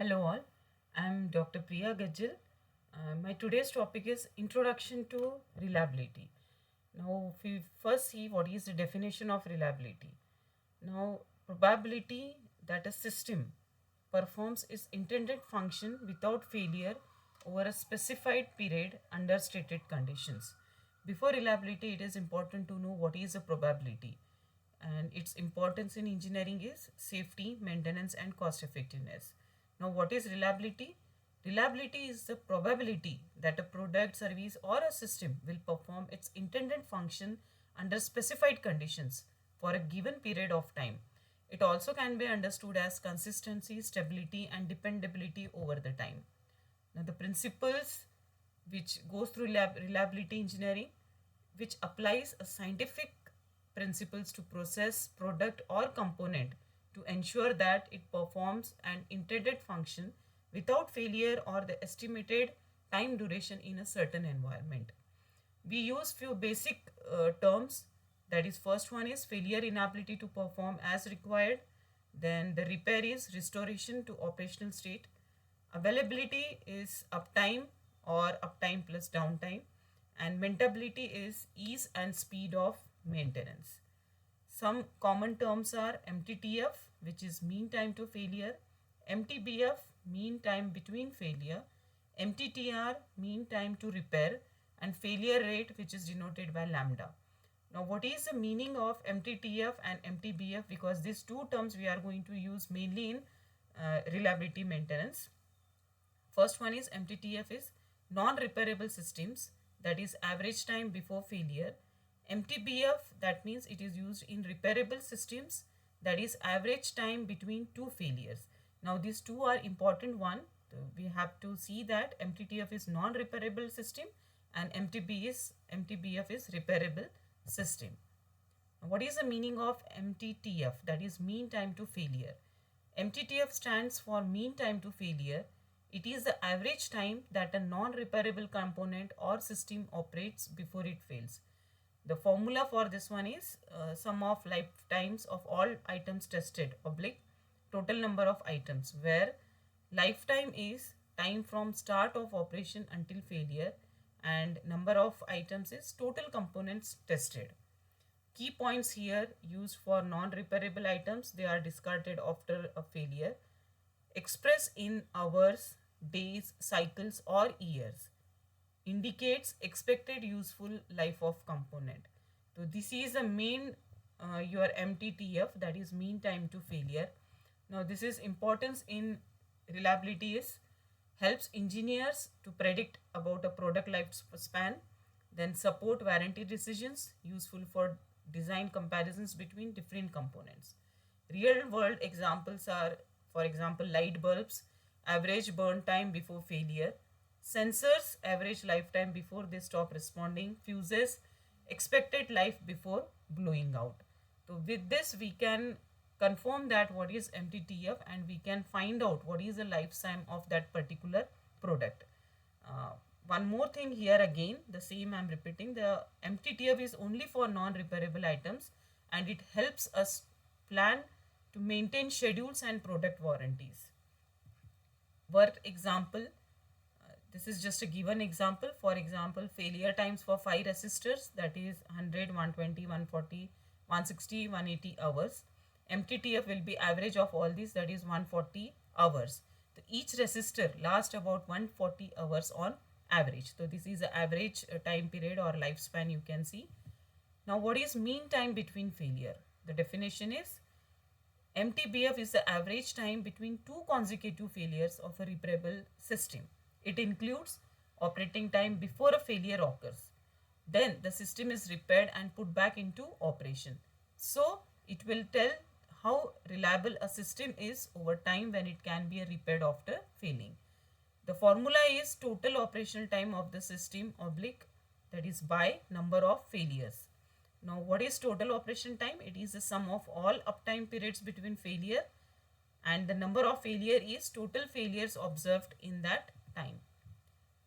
Hello all, I'm Dr. Priya Gajil. My today's topic is Introduction to Reliability. Now, if we first see what is the definition of reliability. Now, probability that a system performs its intended function without failure over a specified period under stated conditions. Before reliability, it is important to know what is a probability, and its importance in engineering is safety, maintenance, and cost effectiveness. Now, what is reliability? Reliability is the probability that a product, service, or a system will perform its intended function under specified conditions for a given period of time. It also can be understood as consistency, stability, and dependability over the time. Now, the principles which goes through reliability engineering, which applies a scientific principles to process, product, or component to ensure that it performs an intended function without failure or the estimated time duration in a certain environment. We use few basic terms. That is, first one is failure inability to perform as required. Then the repair is restoration to operational state. Availability is uptime or uptime plus downtime, and maintainability is ease and speed of maintenance. Some common terms are MTTF, which is mean time to failure, MTBF, mean time between failure, MTTR, mean time to repair, and failure rate, which is denoted by lambda. Now, what is the meaning of MTTF and MTBF? Because these two terms we are going to use mainly in reliability maintenance. First one is MTTF is non-repairable systems, that is average time before failure. MTBF, that means it is used in repairable systems, that is average time between two failures. Now these two are important one. We have to see that MTTF is non-repairable system and MTBF is repairable system. What is the meaning of MTTF? That is mean time to failure. MTTF stands for mean time to failure. It is the average time that a non-repairable component or system operates before it fails. The formula for this one is sum of lifetimes of all items tested oblique total number of items, where lifetime is time from start of operation until failure and number of items is total components tested. Key points here used for non-repairable items, they are discarded after a failure. Express in hours, days, cycles or years. Indicates expected useful life of component. So this is the main your MTTF, that is mean time to failure. Now this is importance in reliability is helps engineers to predict about a product lifespan, then support warranty decisions, useful for design comparisons between different components. Real world examples are, for example, light bulbs, average burn time before failure, sensors, average lifetime before they stop responding, fuses, expected life before blowing out. So with this we can confirm that what is MTTF and we can find out what is the lifetime of that particular product. One more thing here again, the same I'm repeating, the MTTF is only for non-repairable items and it helps us plan to maintain schedules and product warranties. Work example, this is just a given example. For example, failure times for 5 resistors, that is 100, 120, 140, 160, 180 hours. MTTF will be average of all these, that is 140 hours. So each resistor lasts about 140 hours on average. So this is the average time period or lifespan you can see. Now what is mean time between failure? The definition is MTBF is the average time between two consecutive failures of a repairable system. It includes operating time before a failure occurs. Then the system is repaired and put back into operation. So it will tell how reliable a system is over time when it can be repaired after failing. The formula is total operational time of the system oblique, that is by number of failures. Now what is total operation time? It is the sum of all uptime periods between failure and the number of failure is total failures observed in that time.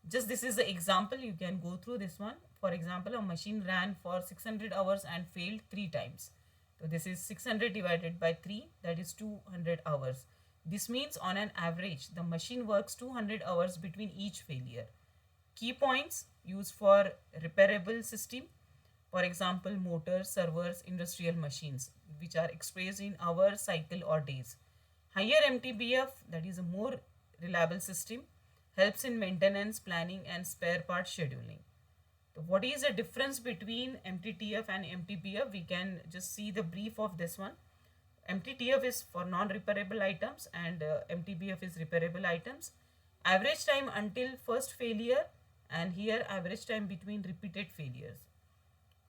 Just this is the example, you can go through this one. For example, a machine ran for 600 hours and failed 3 times. So this is 600 divided by 3, that is 200 hours. This means on an average, the machine works 200 hours between each failure. Key points used for repairable system, for example, motors, servers, industrial machines, which are expressed in hours, cycle, or days. Higher MTBF, that is a more reliable system, helps in maintenance, planning, and spare part scheduling. So what is the difference between MTTF and MTBF? We can just see the brief of this one. MTTF is for non-repairable items and MTBF is repairable items. Average time until first failure, and here average time between repeated failures.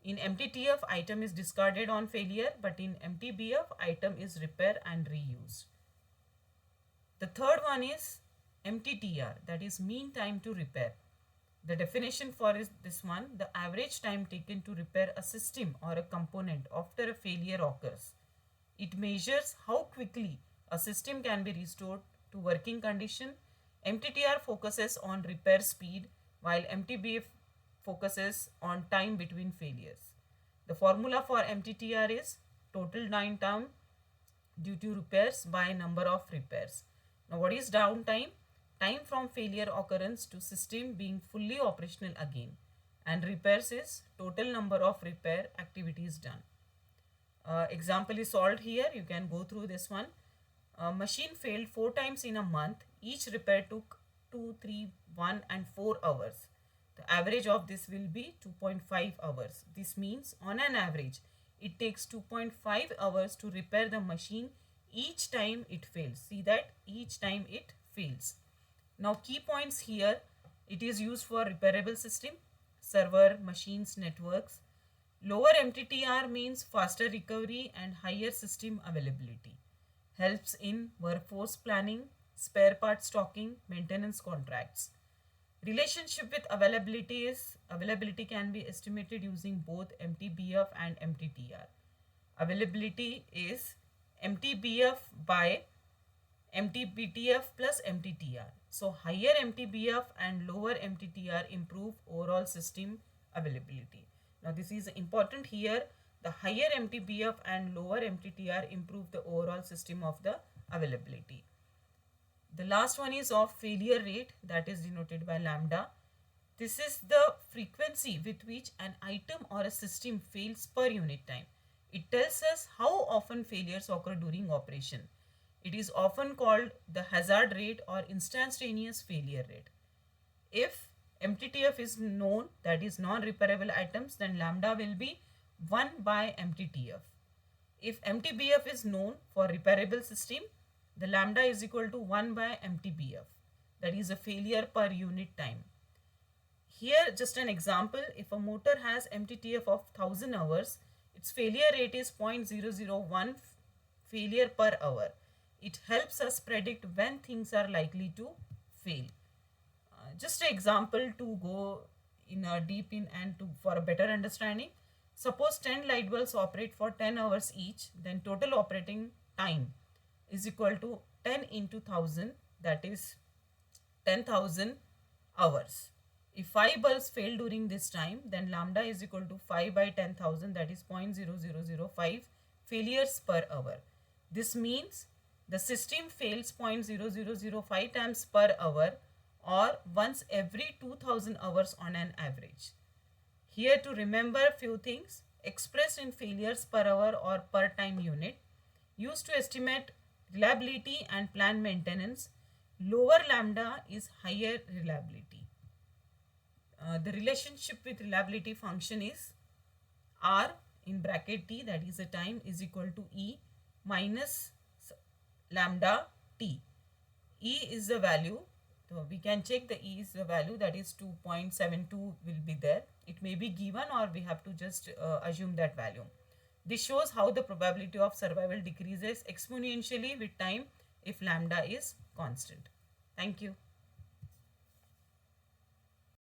In MTTF, item is discarded on failure, but in MTBF, item is repair and reused. The third one is MTTR, that is mean time to repair. The definition for is this one: the average time taken to repair a system or a component after a failure occurs. It measures how quickly a system can be restored to working condition. MTTR focuses on repair speed, while MTBF focuses on time between failures. The formula for MTTR is total downtime due to repairs by number of repairs. Now, what is downtime? Time from failure occurrence to system being fully operational again, and repairs is total number of repair activities done. Example is solved here. You can go through this one. Machine failed 4 times in a month. Each repair took 2, 3, 1 and 4 hours. The average of this will be 2.5 hours. This means on an average, it takes 2.5 hours to repair the machine each time it fails. See that each time it fails. Now key points here: it is used for repairable system, server, machines, networks. Lower MTTR means faster recovery and higher system availability. Helps in workforce planning, spare part stocking, maintenance contracts. Relationship with availability is availability can be estimated using both MTBF and MTTR. Availability is MTBF by MTBTF plus MTTR. So higher MTBF and lower MTTR improve overall system availability. Now this is important here. The higher MTBF and lower MTTR improve the overall system of the availability. The last one is of failure rate, that is denoted by lambda. This is the frequency with which an item or a system fails per unit time. It tells us how often failures occur during operation. It is often called the hazard rate or instantaneous failure rate. If MTTF is known, that is non-repairable items, then lambda will be 1 by MTTF. If MTBF is known for repairable system, the lambda is equal to 1 by MTBF, that is a failure per unit time. Here just an example: if a motor has MTTF of 1000 hours, its failure rate is 0.001 failure per hour. It helps us predict when things are likely to fail. Just an example to go in a deep in and to for a better understanding. Suppose 10 light bulbs operate for 10 hours each, then total operating time is equal to 10 into 1000, that is 10,000 hours. If 5 bulbs fail during this time, then lambda is equal to 5 by 10,000, that is 0.0005 failures per hour. This means the system fails 0.0005 times per hour, or once every 2000 hours on an average. Here to remember few things: expressed in failures per hour or per time unit, used to estimate reliability and plan maintenance. Lower lambda is higher reliability. The relationship with reliability function is R in bracket T, that is the time, is equal to E minus lambda T. E is the value. So we can check the E is the value, that is 2.72 will be there. It may be given or we have to just assume that value. This shows how the probability of survival decreases exponentially with time if lambda is constant. Thank you.